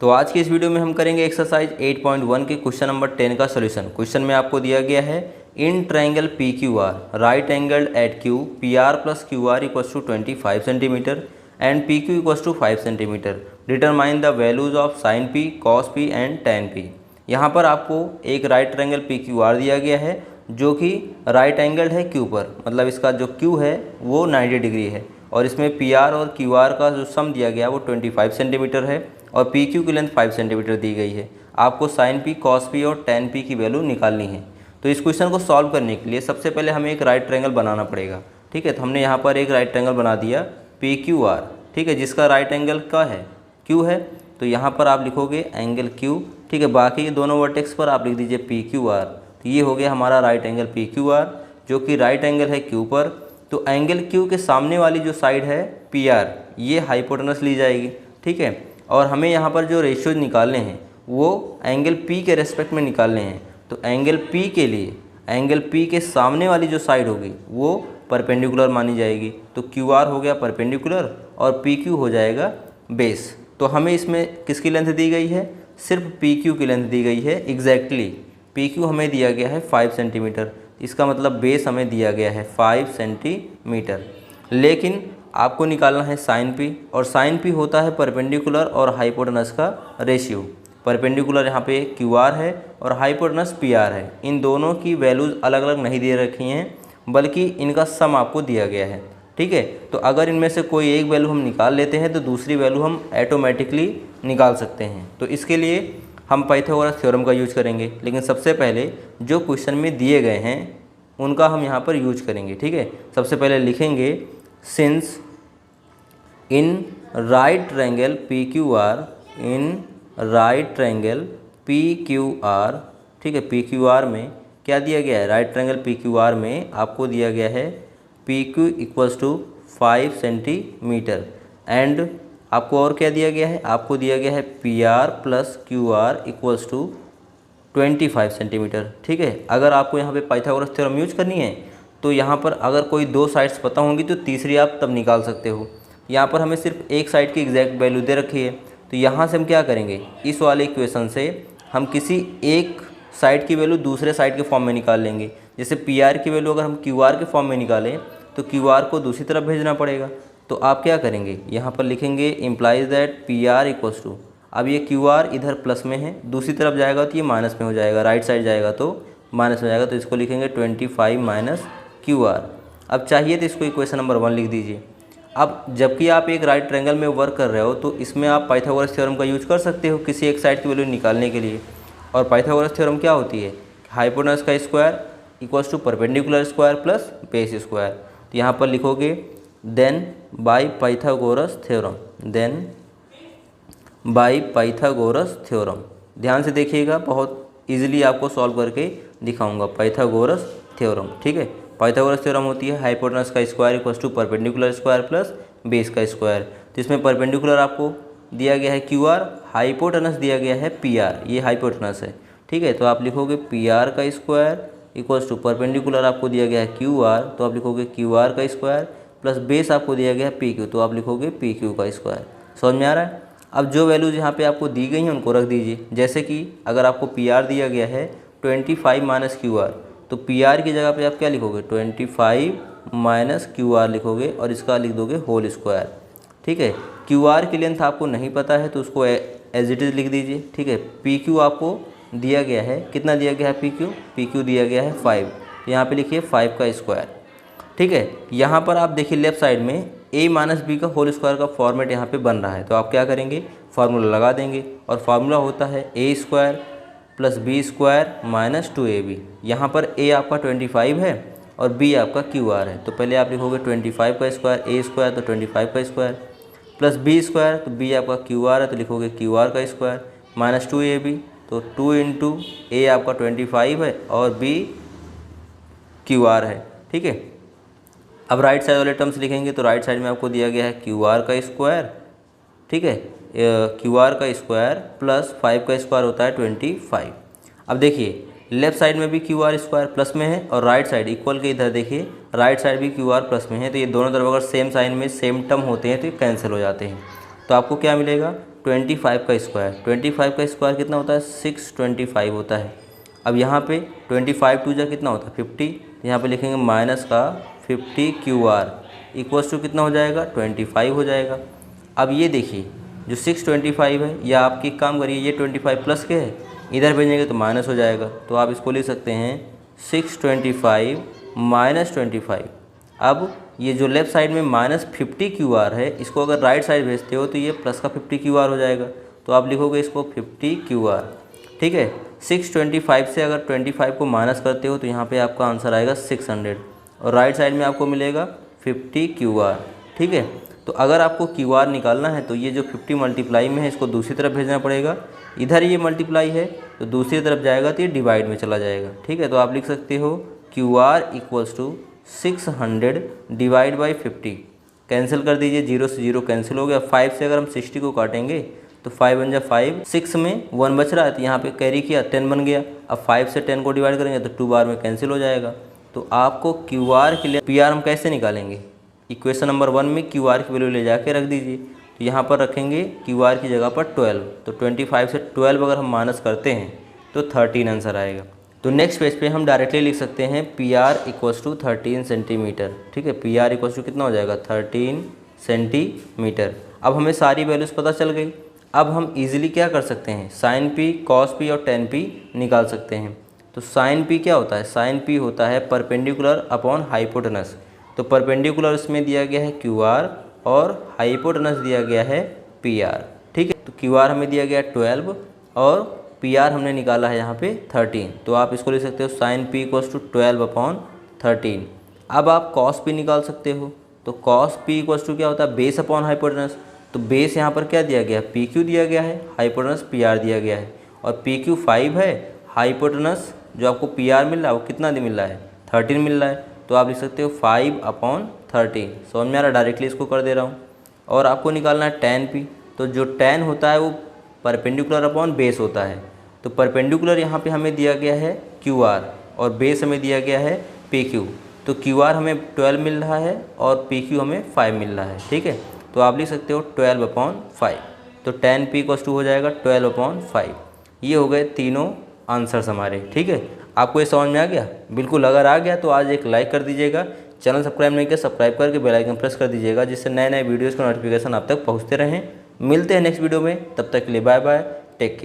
तो आज की इस वीडियो में हम करेंगे एक्सरसाइज 8.1 के क्वेश्चन नंबर 10 का सॉल्यूशन। क्वेश्चन में आपको दिया गया है in triangle P Q R right angled at Q P R plus Q R equals to 25 centimetre and P Q equals to 5 centimetre. Determine the values of sine P, cos P and tan P. यहाँ पर आपको एक right triangle P Q R दिया गया है जो कि right angled है क्यू पर, मतलब इसका जो क्यू है वो 90 डिग्री है और इसमें पी आर और क्यू आर का जो सम दिया गया है वो 25 सेंटीमीटर है और पी क्यू की लेंथ 5 सेंटीमीटर दी गई है। आपको साइन पी, कॉस पी और टैन पी की वैल्यू निकालनी है। तो इस क्वेश्चन को सॉल्व करने के लिए सबसे पहले हमें एक राइट ट्रायंगल बनाना पड़ेगा। ठीक है, तो हमने यहाँ पर एक राइट ट्रायंगल बना दिया पी क्यू आर, ठीक है, जिसका राइट एंगल का है क्यू है। तो यहाँ पर आप लिखोगे एंगल क्यू, ठीक है, बाकी दोनों वर्टेक्स पर आप लिख दीजिए पी क्यू आर। तो ये हो गया हमारा right angle P Q are जो कि राइट एंगल है क्यू पर। तो एंगल क्यू के सामने वाली जो साइड है पी आर, ये हाइपोटेनस ली जाएगी, ठीक है। और हमें यहाँ पर जो रेशियोज निकालने हैं वो एंगल पी के रेस्पेक्ट में निकालने हैं। तो एंगल पी के लिए एंगल पी के सामने वाली जो साइड होगी वो परपेंडिकुलर मानी जाएगी। तो क्यू आर हो गया परपेंडिकुलर और पी क्यू हो जाएगा बेस। तो हमें इसमें किसकी लेंथ दी गई है? सिर्फ पी क्यू की लेंथ दी गई है। एग्जैक्टली पी क्यू हमें दिया गया है 5 सेंटीमीटर, इसका मतलब बेस हमें दिया गया है 5 सेंटीमीटर। लेकिन आपको निकालना है साइन पी, और साइन पी होता है परपेंडिकुलर और हाइपोटेनस का रेशियो। परपेंडिकुलर यहाँ पे क्यू आर है और हाइपोटेनस पी आर है। इन दोनों की वैल्यूज़ अलग अलग नहीं दे रखी हैं बल्कि इनका सम आपको दिया गया है, ठीक है। तो अगर इनमें से कोई एक वैल्यू हम निकाल लेते हैं तो दूसरी वैल्यू हम ऑटोमेटिकली निकाल सकते हैं। तो इसके लिए हम पाइथागोरस थ्योरम का यूज करेंगे, लेकिन सबसे पहले जो क्वेश्चन में दिए गए हैं उनका हम यहाँ पर यूज करेंगे, ठीक है। सबसे पहले लिखेंगे since in right triangle P Q are, in right triangle P Q are, ठीक है, पी क्यू आर में क्या दिया गया है? Right triangle P Q R में आपको दिया गया है P Q equals to 5 centimetre and आपको और क्या दिया गया है? आपको दिया गया है P R plus Q R equals to 25 centimetre, ठीक है। अगर आपको यहाँ पे पाइथागोरस थ्योरम यूज करनी है तो यहाँ पर अगर कोई दो साइड्स पता होंगी तो तीसरी आप तब निकाल सकते हो। यहाँ पर हमें सिर्फ एक साइड की एग्जैक्ट वैल्यू दे रखी है, तो यहाँ से हम क्या करेंगे? इस वाले इक्वेशन से हम किसी एक साइड की वैल्यू दूसरे साइड के फॉर्म में निकाल लेंगे। जैसे पी आर की वैल्यू अगर हम क्यू आर के फॉर्म में निकालें तो क्यू आर को दूसरी तरफ भेजना पड़ेगा। तो आप क्या करेंगे? यहाँ पर लिखेंगे implies that P R equals to, अब ये क्यू आर इधर प्लस में है, दूसरी तरफ जाएगा तो ये माइनस में हो जाएगा, राइट साइड जाएगा तो माइनस में जाएगा, तो इसको लिखेंगे 25 माइनस क्यू आर। अब चाहिए तो इसको इक्वेशन नंबर 1 लिख दीजिए। अब जबकि आप एक राइट ट्रायंगल में वर्क कर रहे हो तो इसमें आप पाइथागोरस थ्योरम का यूज कर सकते हो किसी एक साइड की वैल्यू निकालने के लिए। और पाइथागोरस थ्योरम क्या होती है? हाइपोटेनस का square equals to perpendicular square plus base square. तो यहाँ पर लिखोगे then by Pythagoras theorem, then by Pythagoras theorem. ध्यान से देखिएगा, बहुत इजीली आपको सॉल्व करके दिखाऊंगा। पाइथागोरस थ्योरम, ठीक है। पाइथागोरस थ्योरम होती है हाइपोटेनस का square equals to perpendicular square plus base का स्क्वायर। तो इसमें परपेंडिकुलर आपको दिया गया है क्यू आर, हाइपोटेनस दिया गया है पी आर, ये हाइपोटेनस है, ठीक है। तो आप लिखोगे पी आर का स्क्वायर इक्वल्स टू परपेंडिकुलर आपको दिया गया है क्यू आर, तो आप लिखोगे क्यू आर का स्क्वायर प्लस बेस आपको दिया गया है पी क्यू, तो आप लिखोगे पी क्यू का स्क्वायर। समझ में आ रहा है? अब जो वैल्यूज यहाँ पे आपको दी गई हैं उनको रख दीजिए। जैसे कि अगर आपको पी आर दिया गया है 25 माइनस क्यू आर, तो पी आर की जगह पे आप क्या लिखोगे? 25 माइनस क्यू आर लिखोगे और इसका लिख दोगे होल स्क्वायर, ठीक है। क्यू आर की लेंथ आपको नहीं पता है तो उसको एज इट इज़ लिख दीजिए, ठीक है। पी क्यू आपको दिया गया है, कितना दिया गया है? पी क्यू दिया गया है 5, यहाँ पे लिखिए 5 का स्क्वायर, ठीक है। यहाँ पर आप देखिए लेफ्ट साइड में a माइनस बी का होल स्क्वायर का फॉर्मेट यहाँ पे बन रहा है, तो आप क्या करेंगे? फार्मूला लगा देंगे और फार्मूला होता है a square plus B square minus 2ab। यहाँ पर a आपका 25 है और b आपका क्यू आर है, तो पहले आप लिखोगे 25 का स्क्वायर, a स्क्वायर तो 25 का स्क्वायर प्लस b स्क्वायर, तो b आपका क्यू आर है तो लिखोगे क्यू आर का स्क्वायर माइनस 2ab, तो 2 इंटू a आपका 25 है और b क्यू आर है, ठीक है। अब राइट साइड वाले टर्म्स लिखेंगे तो राइट साइड में आपको दिया गया है क्यू आर का स्क्वायर, ठीक है, क्यू आर का स्क्वायर प्लस 5 का स्क्वायर होता है 25। अब देखिए लेफ्ट साइड में भी क्यू आर स्क्वायर प्लस में है और राइट साइड इक्वल के इधर देखिए राइट साइड भी क्यू आर प्लस में है, तो ये दोनों तरफ अगर सेम साइन में सेम टर्म होते हैं तो ये कैंसिल हो जाते हैं। तो आपको क्या मिलेगा? 25 का स्क्वायर, 25 का स्क्वायर कितना होता है 625 होता है। अब यहाँ पे 25 टू जा कितना होता है 50, यहाँ पे लिखेंगे माइनस का 50 QR इक्वल्स टू कितना हो जाएगा 25 हो जाएगा। अब ये देखिए जो 625 है, या आपकी काम करिए ये 25 प्लस के है, इधर भेजेंगे तो माइनस हो जाएगा, तो आप इसको लिख सकते हैं 625 माइनस 25। अब ये जो लेफ़्ट साइड में माइनस 50 QR है, इसको अगर राइट साइड भेजते हो तो ये प्लस का 50 QR हो जाएगा, तो आप लिखोगे इसको 50 QR। ठीक है, 625 से अगर 25 को माइनस करते हो तो यहाँ पे आपका आंसर आएगा 600, और राइट साइड में आपको मिलेगा 50 QR। ठीक है, तो अगर आपको QR निकालना है तो ये जो 50 मल्टीप्लाई में है इसको दूसरी तरफ भेजना पड़ेगा, इधर ये मल्टीप्लाई है तो दूसरी तरफ जाएगा तो ये डिवाइड में चला जाएगा। ठीक है, तो आप लिख सकते हो QR equals to 600 divide by 50, cancel कर दीजिए, 0 से 0 कैंसिल हो गया। 5 से अगर हम 60 को काटेंगे तो 5 बन जा 5, 6 में 1 बच रहा है तो यहाँ पे कैरी किया 10 बन गया। अब 5 से 10 को डिवाइड करेंगे तो 2 बार में कैंसिल हो जाएगा। तो आपको QR के लिए PR हम कैसे निकालेंगे, इक्वेशन नंबर 1 में QR की वैल्यू ले जाके रख दीजिए, तो यहाँ पर रखेंगे QR की जगह पर 12, तो 25 से 12 अगर हम माइनस करते हैं तो 13 आंसर आएगा। तो नेक्स्ट पेज पे हम डायरेक्टली लिख सकते हैं PR इक्वल्स टू 13 सेंटीमीटर। ठीक है, PR इक्वल्स टू कितना हो जाएगा 13 सेंटीमीटर। अब हमें सारी वैल्यूज़ पता चल गई। अब हम इजीली क्या कर सकते हैं, साइन P, कॉस P और टेन P निकाल सकते हैं। तो साइन P क्या होता है, साइन P होता है परपेंडिकुलर अपॉन हाइपोटेनस। तो परपेंडिकुलर इसमें दिया गया है QR और हाइपोटेनस दिया गया है PR। ठीक है, तो QR हमें दिया गया 12 और PR हमने निकाला है यहाँ पे 13, तो आप इसको लिख सकते हो sine P equals to 12 upon 13। अब आप कॉस P निकाल सकते हो, तो कॉस P इक्वल्स टू क्या होता है बेस अपॉन हाइपोटेनस। तो बेस यहाँ पर क्या दिया गया है PQ दिया गया है, हाइपोटेनस PR दिया गया है, और PQ 5 है, हाइपोटेनस जो आपको PR मिल रहा है वो कितना मिल रहा है 13 मिल रहा है, तो आप लिख सकते हो 5 अपॉन 13। समझ में आ रहा है, डायरेक्टली इसको कर दे रहा हूँ। और आपको निकालना है टेन P, तो जो टेन होता है वो परपेंडिकुलर अपॉन बेस होता है। तो परपेंडिकुलर यहाँ पे हमें दिया गया है QR और बेस हमें दिया गया है PQ। तो QR हमें 12 मिल रहा है और PQ हमें 5 मिल रहा है। ठीक है, तो आप लिख सकते हो 12 अपॉन 5, तो टेन P इक्वल्स टू हो जाएगा 12 अपॉन 5। ये हो गए तीनों आंसर्स हमारे। ठीक है, आपको ये समझ में आ गया? बिल्कुल, अगर आ गया तो आज एक लाइक कर दीजिएगा, चैनल सब्सक्राइब नहीं किया सब्सक्राइब करके बेल आइकन प्रेस कर दीजिएगा, जिससे नए नए वीडियोज़ का नोटिफिकेशन आप तक पहुँचते रहें। मिलते हैं नेक्स्ट वीडियो में, तब तक के लिए बाय बाय, टेक केयर।